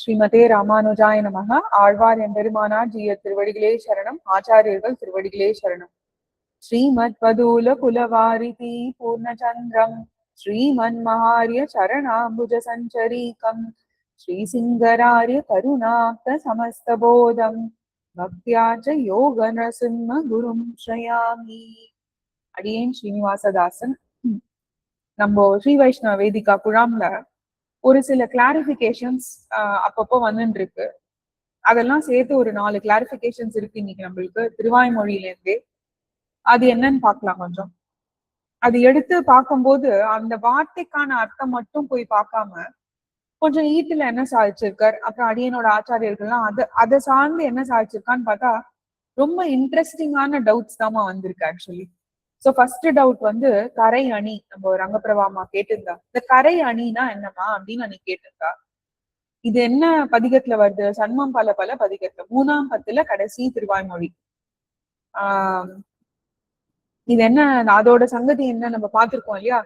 ஸ்ரீமதே ராமானுஜாய நமக. ஆழ்வார் எம்பெருமானார் ஜீய திருவடிகளே சரணம். ஆச்சாரியர்கள் திருவடிகளே சரணம். ஸ்ரீமத் பதூல குலவாரிதி பூர்ணச்சந்திரம் ஸ்ரீமன் மகாரிய சரணாம்புஜ சஞ்சரீகம் ஸ்ரீசிங்கராரிய கருணாப்த சமஸ்தபோதம் பக்தியாச்ச யோக நரசிம்ம குரும் ஸ்ரயாமி. அடியேன் ஸ்ரீனிவாசதாசன். நம்ம ஸ்ரீ வைஷ்ணவ வேதிகா குழாம்ல ஒரு சில கிளாரிபிகேஷன்ஸ் அப்பப்போ வந்துட்டு இருக்கு. அதெல்லாம் சேர்த்து ஒரு 4 கிளாரிபிகேஷன்ஸ் இருக்கு இன்னைக்கு நம்மளுக்கு திருவாய்மொழியிலேருந்தே. அது என்னன்னு பார்க்கலாம். கொஞ்சம் அது எடுத்து பார்க்கும்போது அந்த வார்த்தைக்கான அர்த்தம் மட்டும் போய் பார்க்காம கொஞ்சம் ஈட்டுல என்ன சாதிச்சிருக்கார், அப்புறம் அடியனோட ஆச்சாரியர்கள்லாம் அதை சார்ந்து என்ன சாதிச்சிருக்கான்னு பார்த்தா ரொம்ப இன்ட்ரெஸ்டிங்கான டவுட்ஸ் தாமா வந்திருக்கு ஆக்சுவலி. சோ ஃபர்ஸ்ட் டவுட் வந்து கரை அணி. நம்ம ரங்கப்பிரபாமா கேட்டிருந்தா இந்த கரை அணினா என்னமா அப்படின்னு அன்னைக்கு கேட்டிருந்தா. இது என்ன பதிகத்துல வருது? சண்மம் பல பல பதிகத்துல 3ஆம் பத்துல கடைசி திருவாய்மொழி. இது என்ன, அதோட சங்கதி என்ன நம்ம பார்த்திருக்கோம் இல்லையா.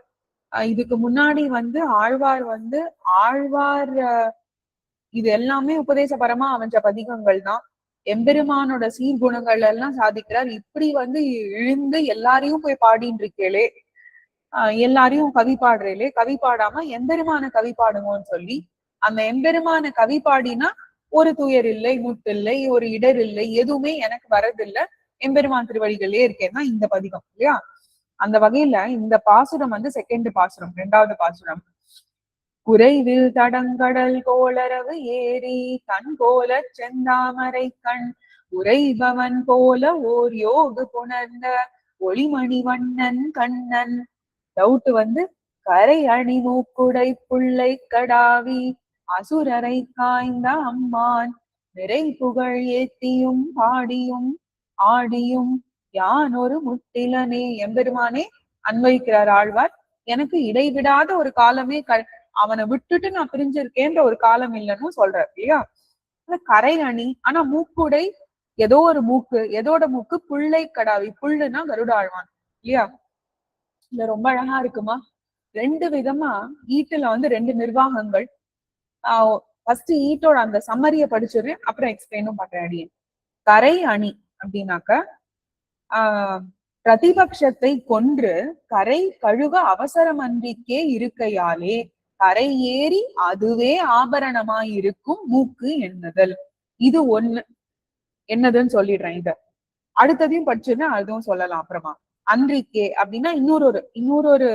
இதுக்கு முன்னாடி வந்து ஆழ்வார் இது எல்லாமே உபதேசபரமா அமைஞ்ச பதிகங்கள் தான். எம்பெருமானோட சீர்குணங்கள் எல்லாம் சாதிக்கிறார். இப்படி வந்து இழுந்து எல்லாரையும் போய் பாடின்னு இருக்கேளே, எல்லாரையும் கவி பாடுறேலே, கவி பாடாம எம்பெருமான கவி பாடுங்கன்னு சொல்லி அந்த எம்பெருமான கவி பாடினா ஒரு துயர் இல்லை, முட்டில்லை, ஒரு இடர் இல்லை, எதுவுமே எனக்கு வரதில்லை, எம்பெருமான் திருவடிகளே இருக்கேன்னா இந்த பதிகம் இல்லையா. அந்த வகையில இந்த பாசுரம் வந்து செகண்ட் பாசுரம், 2வது பாசுரம். குறைவில் தடங்கடல் கோளரவு ஏரி கண் போல செந்தாமரை கண் உரைபவன் போல ஓர் யோகு புணர்ந்த ஒளிமணி வண்ணன் கண்ணன். டவுட் வந்து கரை அணி மூக்குடை புள்ளை கடாவி அசுரரை காய்ந்த அம்மான் நிறை புகழ் ஏத்தியும் பாடியும் ஆடியும் யான் ஒரு முட்டிலனே. எம்பெருமானே அன்வைக்கிறார் ஆழ்வார். எனக்கு இடைவிடாத ஒரு காலமே அவனை விட்டுட்டு நான் பிரிஞ்சிருக்கேன்ற ஒரு காலம் இல்லைன்னு சொல்றார் இல்லையா. கரை அணி, ஆனா மூக்குடை, ஏதோ ஒரு மூக்கு, எதோட மூக்கு? புள்ளை கடாவி. புல்லுனா கருடாழ்வான் இல்லையா. இல்ல ரொம்ப அழகா இருக்குமா. 2 விதமா ஈட்டுல வந்து 2 நிர்வாகங்கள். ஃபர்ஸ்ட் ஈட்டோட அந்த சம்மரிய படிச்சிடுறேன், அப்புறம் எக்ஸ்பிளைனும் பண்றேன் அடியேன். கரை அணி அப்படின்னாக்க பிரதிபக்ஷத்தை கொன்று கரை கழுவ அவசரமன்றிக்கே இருக்கையாலே கரை ஏறி அதுவே ஆபரணமாய் இருக்கும் மூக்கு எண்ணுதல். இது ஒண்ணு. என்னதுன்னு சொல்லிடுறேன். இத அடுத்ததையும் படிச்சுன்னா அதுவும் சொல்லலாம் அப்புறமா. அன்றிக்கே அப்படின்னா இன்னொரு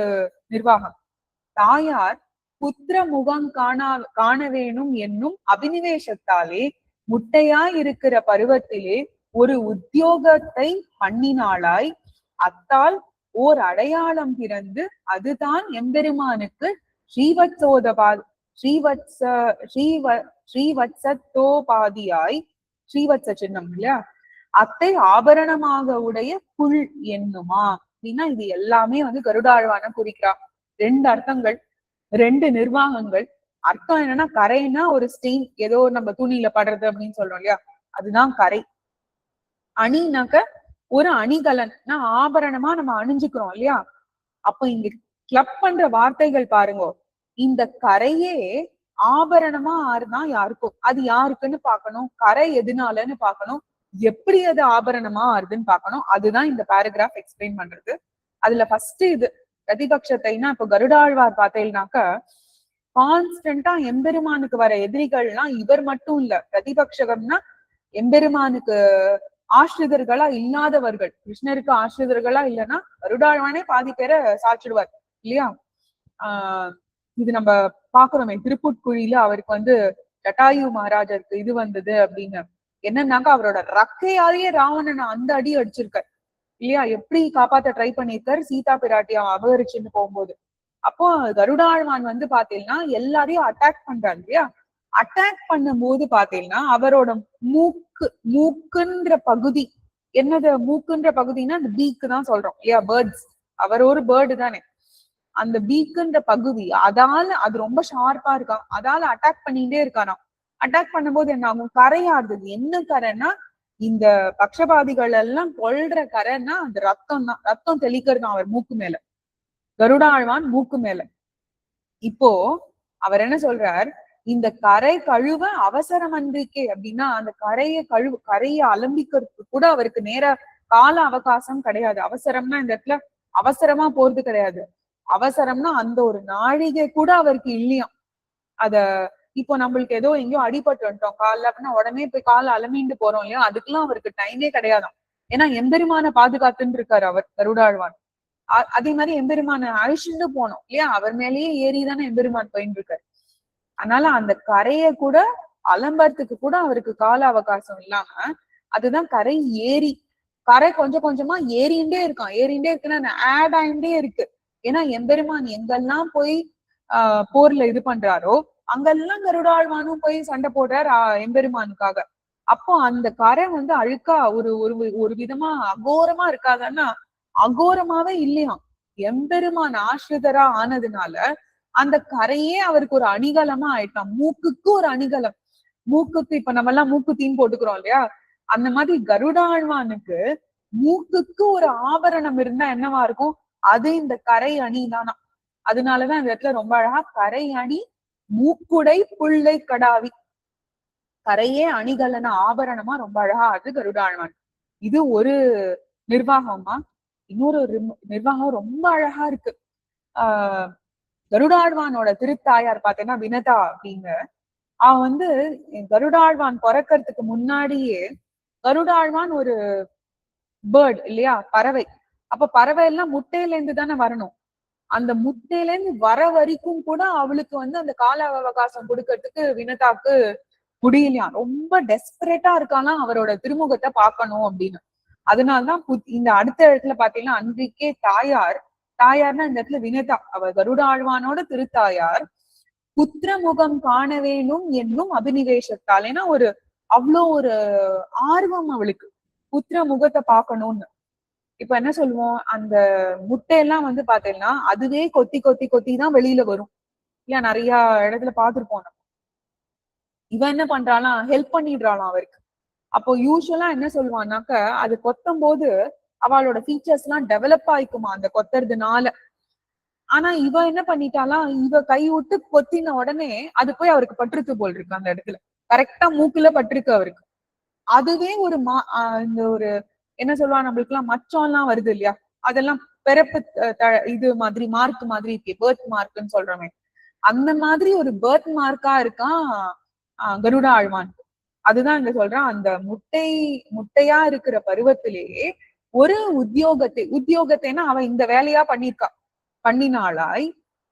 நிர்வாகம். தாயார் புத்திர முகம் காண வேணும் என்னும் அபினிவேசத்தாலே முட்டையாய் இருக்கிற பருவத்திலே ஒரு உத்தியோகத்தை பண்ணினாளாய். அத்தால் ஓர் அடையாளம் பிறந்து அதுதான் எம்பெருமானுக்கு ஸ்ரீவத்சத்தோபாதியாய், ஸ்ரீவத்ச சின்னம் இல்லையா, அத்தை ஆபரணமாக உடைய புல் என்னுமா அப்படின்னா இது எல்லாமே வந்து கருடாழ்வான குறிக்கிறா. 2 அர்த்தங்கள், 2 நிர்வாகங்கள். அர்த்தம் என்னன்னா, கரைன்னா ஒரு ஸ்டெயின், ஏதோ நம்ம துணியில படுறது அப்படின்னு சொல்றோம் இல்லையா, அதுதான் கரை. அணினாக்க ஒரு அணிகலன், ஆபரணமா நம்ம அணிஞ்சுக்கிறோம் இல்லையா. அப்ப இங்க கிளப் பண்ற வார்த்தைகள் பாருங்க. இந்த கரையே ஆபரணமா ஆறுனா யாருக்கும், அது யாருக்குன்னு பாக்கணும், கரை எதுனாலன்னு பாக்கணும், எப்படி அது ஆபரணமா ஆறுதுன்னு பாக்கணும். அதுதான் இந்த பேராகிராஃப் எக்ஸ்பிளைன் பண்றது. அதுல ஃபர்ஸ்ட் இது பிரதிபக்ஷத்தைனா, இப்ப கருடாழ்வார் பார்த்தேன்னாக்க கான்ஸ்டன்டா எம்பெருமானுக்கு வர எதிரிகள்லாம் இவர் மட்டும் இல்ல. பிரதிபக்ஷகம்னா எம்பெருமானுக்கு ஆசிரிதர்களா இல்லாதவர்கள், கிருஷ்ணருக்கு ஆசிரிதர்களா இல்லைன்னா கருடாழ்வானே பாதி பேரை சாச்சிடுவார் இல்லையா. இது நம்ம பாக்குறோமே திருப்புட்குழியில அவருக்கு வந்து ஜட்டாயு மகாராஜருக்கு இது வந்தது அப்படின்னு. என்னன்னாக்கா அவரோட ரக்கையாலேயே ராவணனை அந்த அடி அடிச்சிருக்கார் இல்லையா. எப்படி காப்பாத்த ட்ரை பண்ணிருக்காரு, சீதா பிராட்டியை அபகரிச்சுன்னு போகும்போது. அப்போ கருடாழ்வான் வந்து பாத்தீங்கன்னா எல்லாரையும் அட்டாக் பண்றாரு இல்லையா. அட்டாக் பண்ணும் போது பாத்தீங்கன்னா அவரோட மூக்குன்ற பகுதி, என்னது மூக்குன்ற பகுதினா அந்த பீக்கு தான் சொல்றோம் இல்லையா, பேர்ட்ஸ். அவர் ஒரு பேர்டு தானே. அந்த பீக்குன்ற பகுதி, அதால அது ரொம்ப ஷார்ப்பா இருக்கான், அதால அட்டாக் பண்ணிட்டே இருக்காராம். அட்டாக் பண்ணும்போது என்ன ஆகும், கரையாடுது. என்ன கரைன்னா இந்த பக்ஷபாதிகள் எல்லாம் கொல்ற கரைன்னா அந்த ரத்தம் தான். ரத்தம் தெளிக்கிறது தான் அவர் மூக்கு மேல, கருடாழ்வான் மூக்கு மேல. இப்போ அவர் என்ன சொல்றார், இந்த கரை கழுவ அவசரம் அன்றிக்கே அப்படின்னா அந்த கரையை அலம்பிக்கிறதுக்கு கூட அவருக்கு நேர கால அவகாசம் கிடையாது. அவசரம்னா இந்த இடத்துல அவசரமா போறது கிடையாது. அவசரம்னா அந்த ஒரு நாழிகை கூட அவருக்கு இல்லையாம். அத இப்போ நம்மளுக்கு ஏதோ எங்கேயோ அடிபட்டு வந்துட்டோம் காலில் அப்படின்னா உடனே போய் காலை அலமிண்டு போறோம் இல்லையா, அதுக்கெல்லாம் அவருக்கு டைமே கிடையாதாம். ஏன்னா எம்பெருமான பாதுகாத்துன்னு இருக்காரு அவர் கருடாழ்வான். அதே மாதிரி எம்பெருமான அழிச்சுட்டு போனோம் இல்லையா, அவர் மேலேயே ஏறிதானே எம்பெருமான் போயின்னு இருக்காரு. அதனால அந்த கரைய கூட அலம்பறதுக்கு கூட அவருக்கு கால அவகாசம் இல்லாம அதுதான் கரை ஏறி கரை கொஞ்சம் கொஞ்சமா ஏறிண்டே இருக்கான். ஏறிண்டே இருக்குன்னா ஆட் ஆயிண்டே இருக்கு. ஏன்னா எம்பெருமான் எங்கெல்லாம் போய் போர்ல இது பண்றாரோ அங்கெல்லாம் கருடாழ்வானும் போய் சண்டை போடுறார் எம்பெருமானுக்காக. அப்போ அந்த கரை வந்து அழுக்கா ஒரு ஒரு விதமா அகோரமா இருக்காதன்னா அகோரமாவே இல்லையாம். எம்பெருமான் ஆசிரிதரா ஆனதுனால அந்த கரையே அவருக்கு ஒரு அணிகலமா ஆயிட்டான். மூக்குக்கு ஒரு அணிகலம். மூக்குக்கு இப்ப நம்ம எல்லாம் மூக்குத்தின்னு போட்டுக்கிறோம் இல்லையா, அந்த மாதிரி கருடாழ்வானுக்கு மூக்குக்கு ஒரு ஆபரணம் இருந்தா என்னவா இருக்கும், அது இந்த கரை அணி தானா. அதனாலதான் இந்த இடத்துல ரொம்ப அழகா கரை அணி மூக்குடை புள்ளை கடாவி, கரையே அணிகலன ஆபரணமா ரொம்ப அழகா அது கருடாழ்வான். இது ஒரு நிர்வாகமா. இன்னொரு நிர்வாகம் ரொம்ப அழகா இருக்கு. கருடாழ்வானோட திருத்தாயார் பாத்தீங்கன்னா வினதா அப்படின்னு. அவன் வந்து கருடாழ்வான் பிறக்கிறதுக்கு முன்னாடியே கருடாழ்வான் ஒரு பேர்ட் இல்லையா, பறவை. அப்ப பறவை எல்லாம் முட்டையில இருந்து தானே வரணும். அந்த முட்டையில இருந்து வர வரைக்கும் கூட அவளுக்கு வந்து அந்த கால அவகாசம் கொடுக்கறதுக்கு வினதாக்கு முடியலையா. ரொம்ப டெஸ்பரேட்டா இருக்காலாம் அவரோட திருமுகத்தை பார்க்கணும் அப்படின்னு. அதனால்தான் இந்த அடுத்த இடத்துல பாத்தீங்கன்னா அன்றைக்கே தாயார்னா இந்த இடத்துல வினதா, அவ கருடாழ்வானோட திருத்தாயார் புத்திர முகம் காண வேணும் என்னும் அபினிவேசத்தால். ஏன்னா ஒரு அவ்வளோ ஒரு ஆர்வம் அவளுக்கு புத்திர முகத்தை பார்க்கணும்னு. இப்ப என்ன சொல்லுவோம், அந்த முட்டையெல்லாம் வந்து பாத்தீங்கன்னா அதுவே கொத்தி கொத்தி கொத்தி தான் வெளியில வரும் இல்லையா, நிறைய இடத்துல பாத்துருப்போம். இவன் என்ன பண்றாளாம், ஹெல்ப் பண்ணிடுறாளாம் அவருக்கு. அப்போ யூஸ்வலா என்ன சொல்லுவான்னாக்க அது கொத்தும் போது அவளோட ஃபீச்சர்ஸ் எல்லாம் டெவலப் ஆயிக்குமா அந்த கொத்துறதுனால. ஆனா இவ என்ன பண்ணிட்டாலாம், இவ கை விட்டு கொத்தின உடனே அது போய் அவருக்கு பற்றுத்து போல் இருக்கு. அந்த இடத்துல கரெக்டா மூக்குல பட்டிருக்கு அவருக்கு. அதுவே ஒரு இந்த ஒரு என்ன சொல்லுவா, நம்மளுக்கு எல்லாம் மச்சம் எல்லாம் வருது இல்லையா, அதெல்லாம் பிறப்பு இது மாதிரி மார்க் மாதிரி இருக்கே, பேர்த் மார்க்னு சொல்றோமே, அந்த மாதிரி ஒரு பேர்த் மார்க்கா இருக்கான் கருட ஆழ்வான். அதுதான் இங்க சொல்றான், அந்த முட்டையா இருக்கிற பருவத்திலேயே ஒரு உத்தியோகத்தைன்னா அவ இந்த வேலையா பண்ணினாளாய்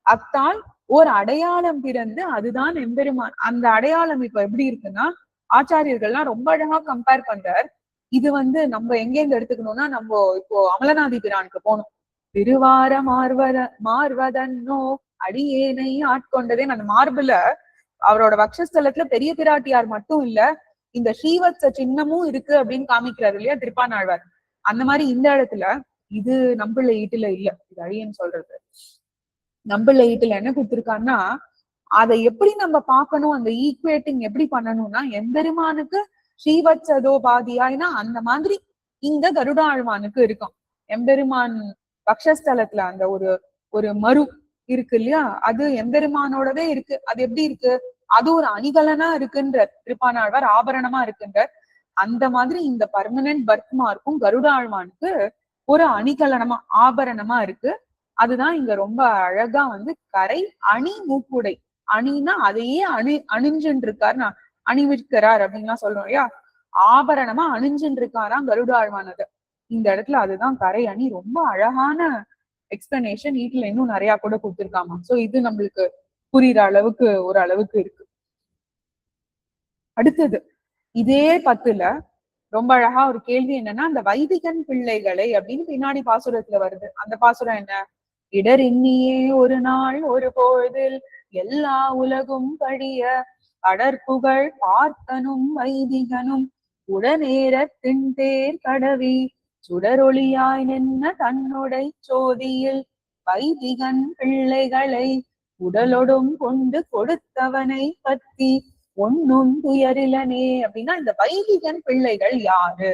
அத்தால் ஒரு அடையாளம் பிறந்து அதுதான் எம்பெருமான். அந்த அடையாளம் இப்ப எப்படி இருக்குன்னா ஆச்சாரியர்கள்லாம் ரொம்ப அழகா கம்பேர் பண்றார். இது வந்து நம்ம எங்கேருந்து எடுத்துக்கணும்னா, நம்ம இப்போ அமலநாதி பிரானுக்கு போகணும். திருவார மார்வதன்னோ அடியேனை ஆட்கொண்டதே. அந்த மார்புல அவரோட வக்ஷஸ்தலத்துல பெரிய பிராட்டியார் மட்டும் இல்ல, இந்த ஸ்ரீவத்ச சின்னமும் இருக்கு அப்படின்னு காமிக்கிறாரு இல்லையா திருப்பானாழ்வார். அந்த மாதிரி இந்த இடத்துல இது நம்பிள்ள ஈட்டுல இல்ல, இது அழியன்னு சொல்றது. நம்பிள்ள ஈட்டுல என்ன கொடுத்திருக்கான்னா அதை எப்படி நம்ம பார்க்கணும், அந்த ஈக்குவேட்டிங் எப்படி பண்ணணும்னா எம்பெருமானுக்கு ஸ்ரீவத்சதோபாதியாய்னா அந்த மாதிரி இங்க கருடாழ்வானுக்கு இருக்கும். எம்பெருமான் பக்ஷஸ்தலத்துல அந்த ஒரு மறு இருக்கு இல்லையா, அது எம்பெருமானோடவே இருக்கு. அது எப்படி இருக்கு, அது ஒரு அணிகலனா இருக்குன்ற திருப்பானாழ்வார், ஆபரணமா இருக்குன்ற அந்த மாதிரி இந்த பர்மனன்ட் பர்த் மார்க்கும் கருடாழ்வானுக்கு ஒரு அணிகலனமா ஆபரணமா இருக்கு. அதுதான் இங்க ரொம்ப அழகா வந்து கரை அணி மூக்குடை. அணின்னா அதையே அணிஞ்சுன்னு இருக்காரு, நான் அணிவிக்கிறார் அப்படின்லாம் சொல்றோம் இல்லையா, ஆபரணமா அணிஞ்சுன்னு இருக்காராம் கருடாழ்வானது இந்த இடத்துல. அதுதான் கரை அணி. ரொம்ப அழகான எக்ஸ்பிளனேஷன் வீட்டுல இன்னும் நிறைய கூட கொடுத்துருக்காமா. சோ இது நம்மளுக்கு புரியுற அளவுக்கு ஒரு அளவுக்கு இருக்கு. அடுத்தது இதே 10ல ரொம்ப அழகா ஒரு கேள்வி என்னன்னா, அந்த வைதிகன் பிள்ளைகளை அப்படின்னு பின்னாடி பாசுரத்துல வருது. அந்த பாசுரம் என்ன, இடர் எண்ணியே ஒரு நாள் ஒரு பொழுதில் எல்லா உலகும் கழிய கடற்புகழ் பார்த்தனும் வைதிகனும் உடனேற திண்தேர் கடவி சுடரொளியாய் நின்ன தன்னுடை சோதியில் வைதிகன் பிள்ளைகளை உடலொடும் கொண்டு கொடுத்தவனை பத்தி ஒன்னும் துயரிலனே. அப்படின்னா இந்த வைதிகன் பிள்ளைகள் யாரு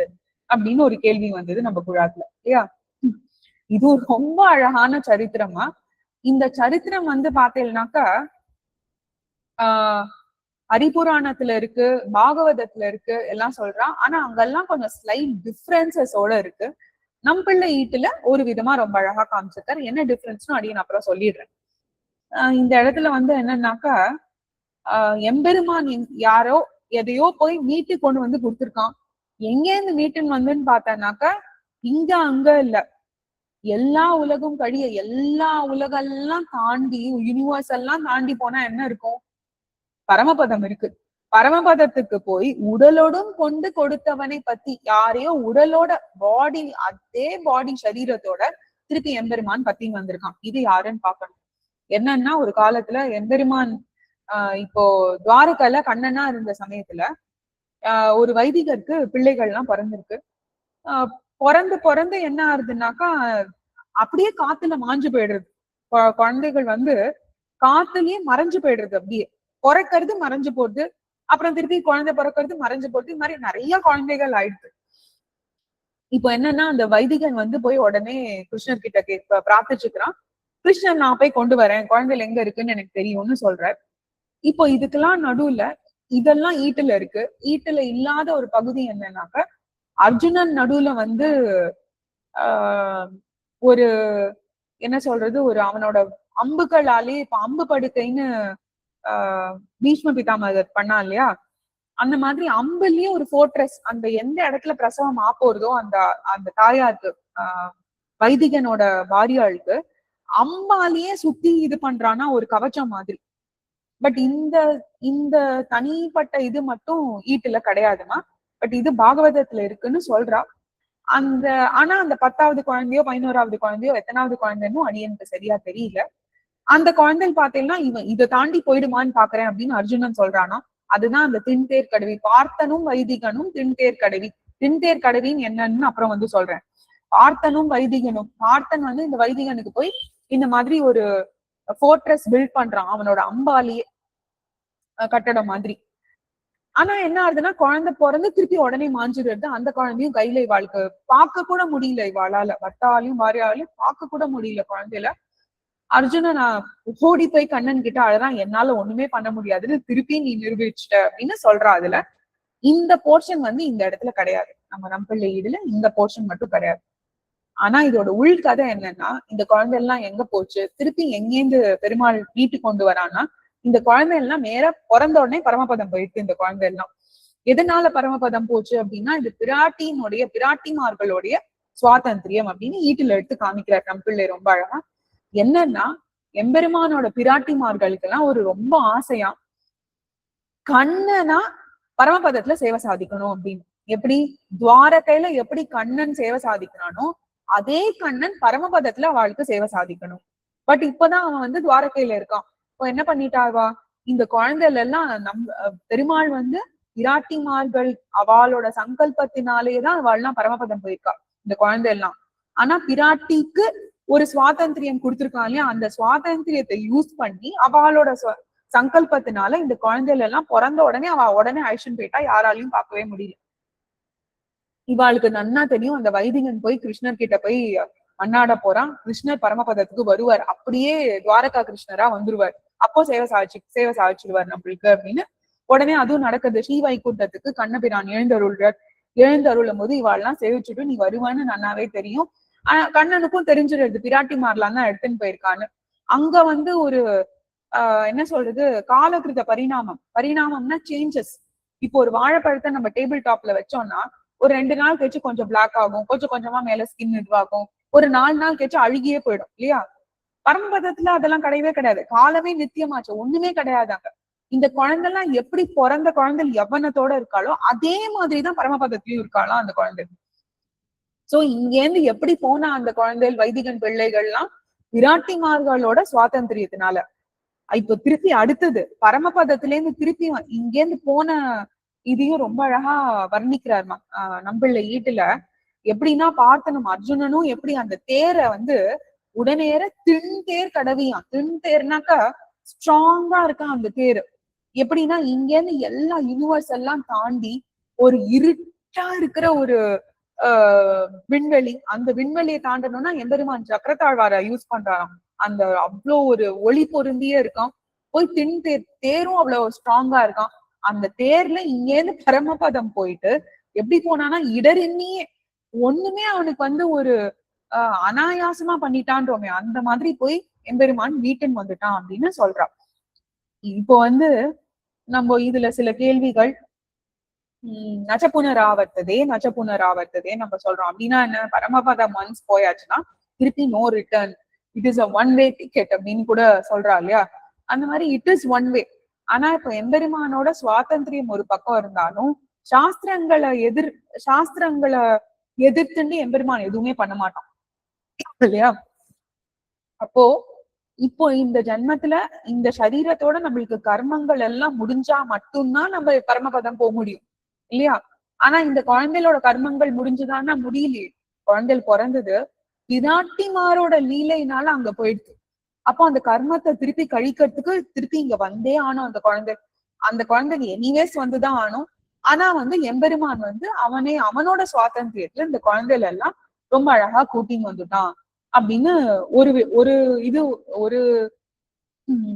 அப்படின்னு ஒரு கேள்வி வந்தது நம்ம குழாத்துல இல்லையா. இது ரொம்ப அழகான சரித்திரமா. இந்த சரித்திரம் வந்து பாத்தீங்கன்னாக்கா ஹரிபுராணத்துல இருக்கு, பாகவதத்துல இருக்கு எல்லாம் சொல்றான். ஆனா அங்கெல்லாம் கொஞ்சம் ஸ்லைட் டிஃபரன்சஸோட இருக்கு. நம் பிள்ளை ஈட்டுல ஒரு விதமா ரொம்ப அழகா காமிச்சிருக்காரு. என்ன டிஃபரன்ஸ்னு அடியே நான் அப்புறம் சொல்லிடுறேன். இந்த இடத்துல வந்து என்னன்னாக்கா, எம்பெருமான் யாரோ எதையோ போய் மீட்டு கொண்டு வந்து கொடுத்துருக்கான். எங்க இருந்து மீட்டுன்னு வந்துன்னு பார்த்தேன்னாக்கா, இங்க அங்க இல்ல, எல்லா உலகம் கழிய எல்லா உலகெல்லாம் தாண்டி, யூனிவர்ஸ் எல்லாம் தாண்டி போனா என்ன இருக்கும்? பரமபதம் இருக்கு. பரமபதத்துக்கு போய் உடலோடும் கொண்டு கொடுத்தவனை பத்தி, யாரையோ உடலோட பாடி, அதே பாடி சரீரத்தோட திருப்பி எம்பெருமான் பத்தின்னு வந்திருக்கான். இது யாருன்னு பாக்கணும். என்னன்னா, ஒரு காலத்துல எம்பெருமான் இப்போ துவாரகால கண்ணனா இருந்த சமயத்துல ஒரு வைதிகருக்கு பிள்ளைகள்லாம் பிறந்திருக்கு. பிறந்து என்ன ஆகுதுன்னாக்கா, அப்படியே காத்துல மாஞ்சு போயிடுறது. குழந்தைகள் வந்து காத்துலயே மறைஞ்சு போயிடுறது. அப்படியே பிறக்கிறது மறைஞ்சு போகுது, அப்புறம் திருப்பி குழந்தை பிறக்கிறது மறைஞ்சு போகுது. இது மாதிரி நிறைய குழந்தைகள் ஆயிடுது. இப்போ என்னன்னா, அந்த வைதிகன் வந்து போய் உடனே கிருஷ்ணர் கிட்ட பிரார்த்திச்சுக்கிறான். கிருஷ்ணன் நான் போய் கொண்டு வரேன், குழந்தைகள் எங்க இருக்குன்னு எனக்கு தெரியும்னு சொல்றார். இப்போ இதுக்கெல்லாம் நடுவுல இதெல்லாம் ஈட்டுல இருக்கு. ஈட்டுல இல்லாத ஒரு பகுதி என்னன்னாக்க, அர்ஜுனன் நடுவுல வந்து ஒரு என்ன சொல்றது, ஒரு அவனோட அம்புகளாலே, இப்ப அம்பு படுக்கைன்னு பீஷ்ம பிதாமகர் பண்ணா இல்லையா, அந்த மாதிரி அம்புலயே ஒரு ஃபோர்ட்ரஸ், அந்த எந்த இடத்துல பிரசவம் ஆப்போறதோ அந்த அந்த தாயாருக்கு, வைதிகனோட பாரியாளுக்கு அம்பாலேயே சுத்தி இது பண்றானா ஒரு கவச்சம் மாதிரி. பட் இந்த இந்த தனிப்பட்ட இது மட்டும் ஈட்டுல கிடையாதுமா. பட் இது பாகவதத்துல இருக்குன்னு சொல்றா. அந்த ஆனா அந்த 10வது குழந்தையோ 11வது குழந்தையோ எத்தனாவது குழந்தைன்னு அடியனுக்கு சரியா தெரியல. அந்த குழந்தைகள் பாத்தீங்கன்னா, இவன் இதை தாண்டி போயிடுமான்னு பாக்குறேன் அப்படின்னு அர்ஜுனன் சொல்றானா. அதுதான் அந்த தின்தேர் கடவி. பார்த்தனும் வைதிகனும் தின்தேர் கடவி. தின்தேர் கடவின்னு என்னன்னு அப்புறம் வந்து சொல்றேன். பார்த்தனும் வைதிகனும், பார்த்தன் வந்து இந்த வைதிகனுக்கு போய் இந்த மாதிரி ஒரு ஃபோர்ட்ரஸ் பில்ட் பண்றான், அவனோட அம்பாலேயே கட்டடம் மாதிரி. ஆனா என்ன ஆகுதுன்னா, குழந்தை பிறந்து திருப்பி உடனே மாஞ்சிடுறது. அந்த குழந்தையும் கையில இவாளுக்கு பார்க்க கூட முடியல, இவாளால பர்த்தாலையும் பாரியாலையும் பார்க்க கூட முடியல குழந்தையில. அர்ஜுனன் ஓடி போய் கண்ணன் கிட்ட அழறான், என்னால ஒண்ணுமே பண்ண முடியாதுன்னு திருப்பி நீ நிரூபிச்சிட்ட அப்படின்னு சொல்றா. அதுல இந்த போர்ஷன் வந்து இந்த இடத்துல கிடையாது. நம்ம நம்பிள்ளை ஈடுல இந்த போர்ஷன் மட்டும் கிடையாது. ஆனா இதோட உள்கதை என்னன்னா, இந்த குழந்தை எல்லாம் எங்க போச்சு, திருப்பி எங்கேந்து பெருமாள் மீட்டு கொண்டு வரான்னா, இந்த குழந்தை எல்லாம் நேர பிறந்த உடனே பரமபதம் போயிருக்கு. இந்த குழந்தை எல்லாம் எதனால பரமபதம் போச்சு அப்படின்னா, இது பிராட்டிமார்களுடைய சுவாதந்திரியம் அப்படின்னு ஈட்டுல எடுத்து காமிக்கிறார் நம்பிள்ளை ரொம்ப அழகா. என்னன்னா, எம்பெருமானோட பிராட்டிமார்களுக்கு எல்லாம் ஒரு ரொம்ப ஆசையா, கண்ணனா பரமபதத்துல சேவை சாதிக்கணும் அப்படின்னு. எப்படி துவாரகையில எப்படி கண்ணன் சேவை சாதிக்கிறானோ, அதே கண்ணன் பரமபதத்துல அவளுக்கு சேவை சாதிக்கணும். பட் இப்பதான் அவன் வந்து துவாரகையில இருக்கான். இப்போ என்ன பண்ணிட்டாவா, இந்த குழந்தைகள் எல்லாம் பெருமாள் வந்து பிராட்டிமார்கள் அவளோட சங்கல்பத்தினாலேதான் அவள்லாம் பரமபதம் போயிருக்கா இந்த குழந்தை எல்லாம். ஆனா பிராட்டிக்கு ஒரு சுவாதந்திரியம் கொடுத்திருக்கான் இல்லையா, அந்த சுவாதந்திரியத்தை யூஸ் பண்ணி அவளோட சங்கல்பத்தினால இந்த குழந்தைகள் எல்லாம் பிறந்த உடனே அவ உடனே அழிச்சுன்னு போயிட்டா, யாராலையும் பார்க்கவே முடியல. இவாளுக்கு நன்னா தெரியும், அந்த வைதிகன் போய் கிருஷ்ணர் கிட்ட போய் மன்னாட போறான், கிருஷ்ணர் பரமபதத்துக்கு வருவார், அப்படியே துவாரகா கிருஷ்ணரா வந்துருவார், அப்போ சேவை சாதிச்சிடுவார் நம்மளுக்கு அப்படின்னு. உடனே அதுவும் நடக்குது. ஸ்ரீ வைகுண்டத்துக்கு கண்ணபிரான் எழுந்தருளும் போது இவாள்லாம் சேவிச்சுட்டு நீ வருவான்னு நன்னாவே தெரியும். ஆனா கண்ணனுக்கும் தெரிஞ்சிடுறது பிராட்டிமார்லாம் தான் எடுத்துன்னு போயிருக்கான்னு. அங்க வந்து ஒரு என்ன சொல்றது, காலகிருத பரிணாமம்னா சேஞ்சஸ். இப்போ ஒரு வாழைப்பழத்தை நம்ம டேபிள் டாப்ல வச்சோம்னா ஒரு 2 நாள் கழிச்சு கொஞ்சம் பிளாக் ஆகும், கொஞ்சம் கொஞ்சமா மேல ஸ்கின் இதுவாகும், ஒரு 4 நாள் கழிச்சு அழுகியே போயிடும் இல்லையா. பரமபதத்துல அதெல்லாம் கிடையவே கிடையாது. காலமே நித்தியமாச்சு, ஒண்ணுமே கிடையாதாங்க. இந்த குழந்தைலாம் எப்படி பிறந்த குழந்தை யவனத்தோட இருக்காளோ அதே மாதிரிதான் பரமபதத்திலயும் இருக்காளாம் அந்த குழந்தை. சோ இங்கேருந்து எப்படி போனா அந்த குழந்தைகள், வைதிகன் பிள்ளைகள்லாம் விராட்டிமார்களோட சுவாதந்திரியத்தினால. இப்ப திருப்பி அடுத்தது பரமபதத்துல இருந்து திருப்பி இங்கேருந்து போன இதையும் ரொம்ப அழகா வர்ணிக்கிறார் நம்பிள்ளை ஈட்டுல. எப்படின்னா, பார்த்தனும் அர்ஜுனனும் எப்படி அந்த தேரை வந்து உடனேற தின்தேர் கடவியான். தின்தேர்னாக்கா ஸ்ட்ராங்கா இருக்கான் அந்த தேர். எப்படின்னா, இங்கேருந்து எல்லா யூனிவர்ஸ் எல்லாம் தாண்டி ஒரு இருட்டா இருக்கிற ஒரு விண்வெளி, அந்த விண்வெளியை தாண்டணும்னா எம்பெருமான் சக்கரத்தாழ்வார யூஸ் பண்றாராம். அந்த அவ்வளோ ஒரு ஒளி பொருந்தியே இருக்கான். போய் தேரும் அவ்வளவு ஸ்ட்ராங்கா இருக்கான். அந்த தேர்ல இங்கேருந்து பரமபதம் போயிட்டு எப்படி போனானா இடரெண்ணியே ஒண்ணுமே அவனுக்கு வந்து ஒரு அனாயாசமா பண்ணிட்டான்றோமே அந்த மாதிரி போய் எம்பெருமான் வீட்டுன்னு வந்துட்டான் அப்படின்னு சொல்றான். இப்போ வந்து நம்ம இதுல சில கேள்விகள் நச்சப்புனராவர்த்ததே நம்ம சொல்றோம். அப்படின்னா என்ன, பரமபதம் ஒன்ஸ் போயாச்சுன்னா திருப்பி no return, it is a one way ticket அப்படின்னு கூட சொல்றா இல்லையா. அந்த மாதிரி இட் இஸ் ஒன் வே. ஆனா இப்ப எம்பெருமானோட சுவாதந்திரியம் ஒரு பக்கம் இருந்தாலும் சாஸ்திரங்களை எதிர்த்துண்டு எம்பெருமான் எதுவுமே பண்ண மாட்டான் இல்லையா. அப்போ இப்போ இந்த ஜென்மத்துல இந்த சரீரத்தோட நம்மளுக்கு கர்மங்கள் எல்லாம் முடிஞ்சா மட்டும்தான் நம்ம பரமபதம் போக முடியும் இல்லையா. ஆனா இந்த குழந்தைகளோட கர்மங்கள் முடிஞ்சுதான்னா முடியலையே. குழந்தைகள் பிறந்தது பிராட்டிமாரோட லீலையினால அங்க போயிடுச்சு. அப்போ அந்த கர்மத்தை திருப்பி கழிக்கிறதுக்கு திருப்பி இங்க வந்தே ஆனும் அந்த குழந்தைக்கு எனிவேஸ் வந்துதான் ஆனும். ஆனா வந்து எம்பெருமான் வந்து அவனோட சுவாதந்திரியத்துல இந்த குழந்தைகள் எல்லாம் ரொம்ப அழகா கூட்டின்னு வந்துட்டான் அப்படின்னு ஒரு இது ஒரு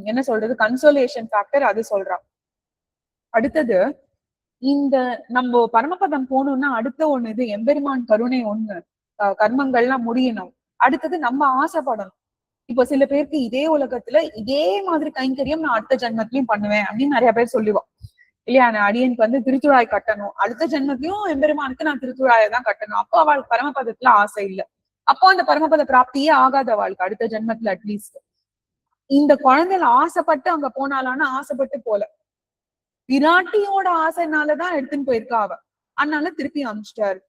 என்ன சொல்றது கன்சோலேஷன் ஃபேக்டர் அது சொல்றான். அடுத்தது இந்த நம்ம பரமபதம் போகணும்னா அடுத்த ஒண்ணு இது எம்பெருமான் கருணை ஒண்ணு, கர்மங்கள்லாம் முடியணும். அடுத்தது நம்ம ஆசைப்படணும். இப்போ சில பேருக்கு இதே உலகத்துல இதே மாதிரி கைங்கரியம் நான் அடுத்த ஜென்மத்திலயும் பண்ணுவேன் அப்படின்னு நிறைய பேர் சொல்லுவான் இல்லையா. நான் அடியனுக்கு வந்து திருத்துழாய் கட்டணும், அடுத்த ஜென்மத்திலயும் எம்பெருமானுக்கு நான் திருத்துழாயை தான் கட்டணும். அப்போ அவளுக்கு பரமபதத்துல ஆசை இல்லை. அப்போ அந்த பரமபத பிராப்தியே ஆகாத வாழ்க்கை அடுத்த ஜென்மத்துல. அட்லீஸ்ட் இந்த குழந்தைல ஆசைப்பட்டு அங்க போனாலான்னு ஆசைப்பட்டு போல, விராட்டியோட ஆசைனாலதான் எடுத்துன்னு போயிருக்கா அவ. அதனால திருப்பி அனுப்பிச்சிட்டாரு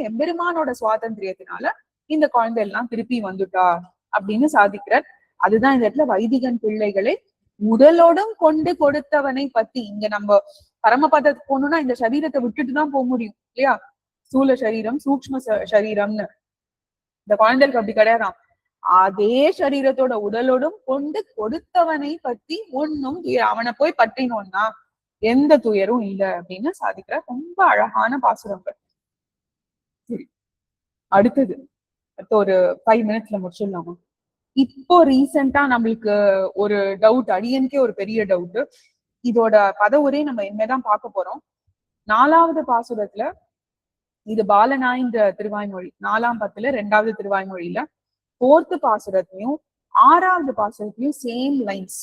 எம்பெருமானோட சுவாதந்திரியத்தினால இந்த குழந்தை எல்லாம் திருப்பி வந்துட்டா அப்படின்னு சாதிக்கிறார். அதுதான் இந்த இடத்துல வைதிகன் பிள்ளைகளை உடலோடும் கொண்டு கொடுத்தவனை பத்தி. இங்க நம்ம பரமபதத்துக்கு போகணும்னா இந்த சரீரத்தை விட்டுட்டுதான் போக முடியும் இல்லையா. ஸ்தூல சரீரம் சூக்ஷ்ம சரீரம்னு. இந்த குழந்தைகளுக்கு அப்படி கிடையாதாம். அதே சரீரத்தோட உடலோடும் கொண்டு கொடுத்தவனை பத்தி ஒன்னும் அவனை போய் பற்றினோம்னா எந்த துயரும் இல்லை அப்படின்னு சாதிக்கிற ரொம்ப அழகான பாசுரங்கள். சரி, அடுத்தது ஒரு 5 மினிட்ஸ்ல முடிச்சிடலாமா. இப்போ ரீசெண்டா நம்மளுக்கு ஒரு டவுட், அடியனுக்கே ஒரு பெரிய டவுட். இதோட பதவுரை நம்ம இனிமேதான் பார்க்க போறோம். 4வது பாசுரத்துல இது பாலனாய்ந்த திருவாய்மொழி 4ஆம் பத்துல 2வது திருவாய்மொழியில 4th பாசுரத்தையும் 6வது பாசுரத்தையும் சேம் லைன்ஸ்.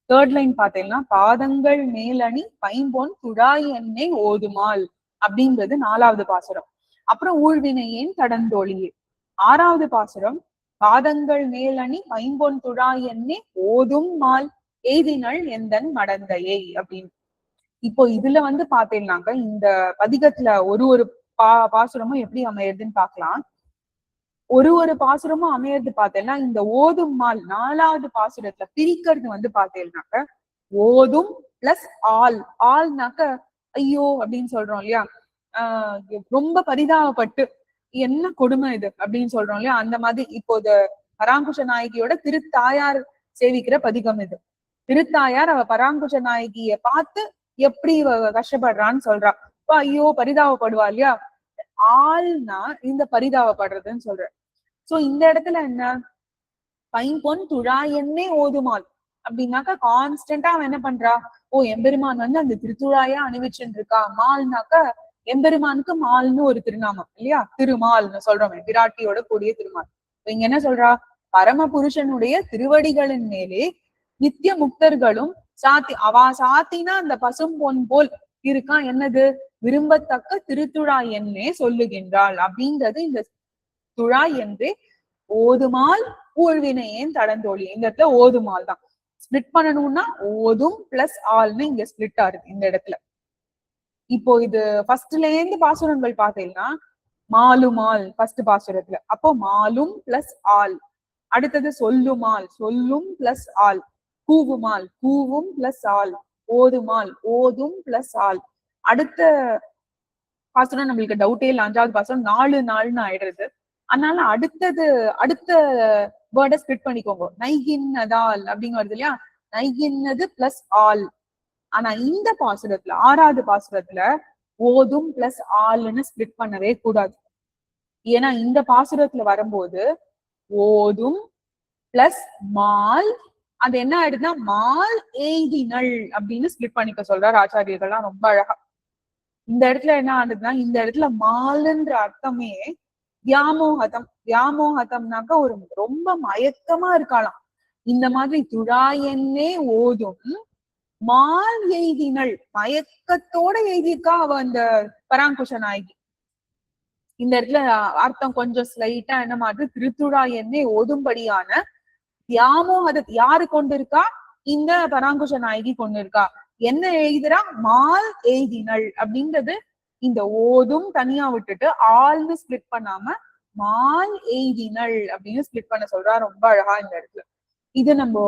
3rd லைன் பார்த்தீங்கன்னா பாதங்கள் மேலணி பைம்பொன் துழாய் எண்ணெய் ஓதுமால் அப்படின்றது 4வது பாசுரம். அப்புறம் ஊழ்வினையேன் தடந்தோழியே 6வது பாசுரம் பாதங்கள் மேலணி பைம்பொன் துழாய் எண்ணெய் ஓதும் மால் எய்தினள் எந்தன் மடந்தையை அப்படின்னு. இப்போ இதுல வந்து பாத்தீங்கன்னாக்க இந்த பதிகத்துல ஒரு பாசுரமும் எப்படி அமையறதுன்னு பாக்கலாம். ஒரு பாசுரமும் அமையறது பார்த்தேன்னா இந்த ஓதும் மால் 4வது பாசுரத்துல பிரிக்கிறது வந்து பாத்தீங்கன்னாக்க ஓதும் பிளஸ் ஆல்னாக்க ஐயோ அப்படின்னு சொல்றோம் இல்லையா. ரொம்ப பரிதாபப்பட்டு என்ன கொடுமை இது அப்படின்னு சொல்றோம் இல்லையா. அந்த மாதிரி இப்போது பராங்குஷ நாயகியோட திருத்தாயார் சேவிக்கிற பதிகம் இது. திருத்தாயார் அவ பராங்குஷ நாயகிய பார்த்து எப்படி கஷ்டப்படுறான்னு சொல்றா. இப்ப ஐயோ பரிதாபப்படுவா இல்லையா. ஆள்னா இந்த பரிதாபப்படுறதுன்னு சொல்ற. சோ இந்த இடத்துல என்ன, பைம்பொன் துழாயன்னே ஓதுமால் அப்படின்னாக்கா கான்ஸ்டன்டா அவன் என்ன பண்றா, எம்பெருமான் வந்து அந்த திருத்துழாயா அணிவிச்சுட்டு இருக்கா. மால்னாக்க எம்பெருமானுக்கு மால்னு ஒரு திருநாமம் இல்லையா, திருமால்னு சொல்றோமே, விராட்டியோட கூடிய திருமால். இங்க என்ன சொல்றா, பரம புருஷனுடைய திருவடிகளின் மேலே நித்திய முக்தர்களும் சாத்தினா அந்த பசும் பொன் போல் இருக்கான். என்னது, விரும்பத்தக்க திருத்துழாய் என்னே சொல்லுகின்றாள் அப்படின்றது. இந்த துழாய் என்றே ஓதுமால் ஊழ்வினையேன் தடந்தோழி. இந்த இடத்துல ஓதுமால் தான் ஸ்பிளிட் பண்ணணும்னா ஓதும் பிளஸ் ஆல்னு இங்க ஸ்பிளிட் ஆகுது இந்த இடத்துல. இப்போ இது ஃபர்ஸ்ட்ல இருந்து பாசுரங்கள் பார்த்தீங்கன்னா மாலுமால் ஃபர்ஸ்ட் பாசுரத்துல, அப்போ மாலும் பிளஸ் ஆல். அடுத்தது சொல்லுமால், சொல்லும் பிளஸ் ஆல். கூவுமால், கூவும் பிளஸ் ஆல். ஓதுமால், ஓதும் பிளஸ் ஆல். அடுத்த பாசுரம் நம்மளுக்கு டவுட்டே இல்லை, 5வது பாசுரம் 4 நாள்னு ஆயிடுறது. அதனால அடுத்த வேர்டை ஸ்பிளிட் பண்ணிக்கோங்க. நைகின்னதால் அப்படின்னு வருது இல்லையா, நைகின்னது பிளஸ் ஆல். ஆனா இந்த பாசுரத்துல 6வது பாசுரத்துல ஓதும் பிளஸ் ஆல்னு ஸ்பிளிட் பண்ணவே கூடாது. ஏன்னா இந்த பாசுரத்துல வரும்போது ஓதும் பிளஸ் மால் அது என்ன ஆயிடுதுன்னா மால் எய்தினள் அப்படின்னு ஸ்பிளிட் பண்ணிக்க சொல்றாரு ஆச்சாரியர்கள்லாம் ரொம்ப அழகா. இந்த இடத்துல என்ன ஆகுதுன்னா இந்த இடத்துல மாலுன்ற அர்த்தமே வியாமோகதம். வியாமோகதம்னாக்க ஒரு ரொம்ப மயக்கமா இருக்கலாம். இந்த மாதிரி துழாயன்னே ஓதும் மால் எய்தினள், மயக்கத்தோட எழுதியிருக்கா அவ அந்த பராங்குஷ நாயகி. இந்த இடத்துல அர்த்தம் கொஞ்சம் ஸ்லைட்டா என்ன மாதிரி திருத்துழா என்னை ஓதும்படியான வியாமோகத யாரு கொண்டு இருக்கா, இந்த பராங்குஷ நாயகி கொண்டு இருக்கா. என்ன எழுதுறா, மால் எய்தினள் அப்படின்றது இந்த ஓதும் தனியா விட்டுட்டு ஆள்னு ஸ்பிளிட் பண்ணாம மால் எய்தினள் அப்படின்னு ஸ்பிளிட் பண்ண சொல்றா ரொம்ப அழகா இந்த இடத்துல. இது நம்ம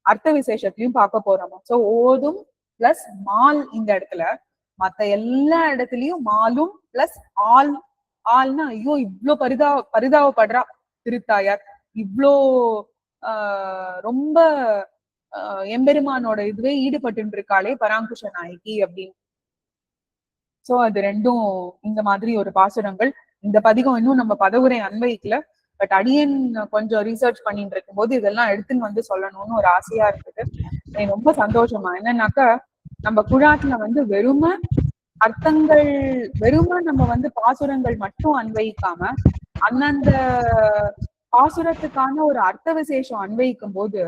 அர்த்த விசேஷத்தையும் பார்க்க போறோம். சோ ஓதும் பிளஸ் மால் இந்த இடத்துல, மத்த எல்லா இடத்துலயும் மாலும் பிளஸ் ஆல். ஆள்னா ஐயோ இவ்ளோ பரிதாபப்படுறா திருத்தாயார், இவ்ளோ ரொம்ப எம்பெருமானோட இதுவே ஈடுபட்டு இருக்காளே பராங்குஷ நாயகி அப்படின்னு. சோ அது ரெண்டும் இந்த மாதிரி ஒரு பாசுரங்கள். இந்த பதிகம் இன்னும் நம்ம பதவுரை அன்வைக்கல, பட் அடியன் கொஞ்சம் ரீசர்ச் பண்ணிட்டு இருக்கும் போது இதெல்லாம் எடுத்துன்னு வந்து சொல்லணும்னு ஒரு ஆசையா இருக்குது. எனக்கு ரொம்ப சந்தோஷமா. என்னன்னாக்கா நம்ம குழாத்துல வந்து வெறும அர்த்தங்கள், வெறும நம்ம வந்து பாசுரங்கள் மட்டும் அன்வைக்காம அந்தந்த பாசுரத்துக்கான ஒரு அர்த்த விசேஷம் அன்வைக்கும் போது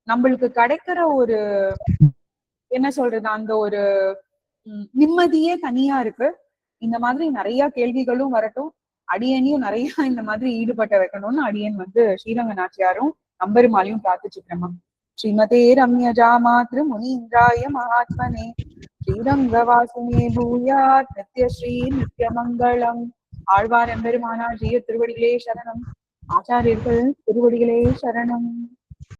நம்மளுக்கு கிடைக்கிற ஒரு என்ன சொல்றது, அந்த ஒரு நிம்மதியே தனியா இருக்கு. இந்த மாதிரி நிறைய கேள்விகளும் வரட்டும், அடியனையும் நிறைய இந்த மாதிரி ஈடுபட்ட வைக்கணும்னு அடியன் வந்து ஸ்ரீரங்க நாச்சியாரும் நம்பெருமாளையும் பிரார்த்திச்சுக்கிறேன். ஸ்ரீமதே ரம்யஜா மாத்ரு முனீந்திராய மகாத்மனே ஸ்ரீரங்கவாசினே பூயாத் நித்யஸ்ரீ நித்யமங்கலம். ஆழ்வார் எம்பெருமானார் ஜீய திருவடிகளே சரணம். ஆச்சாரியர்கள் திருவடிகளே சரணம்.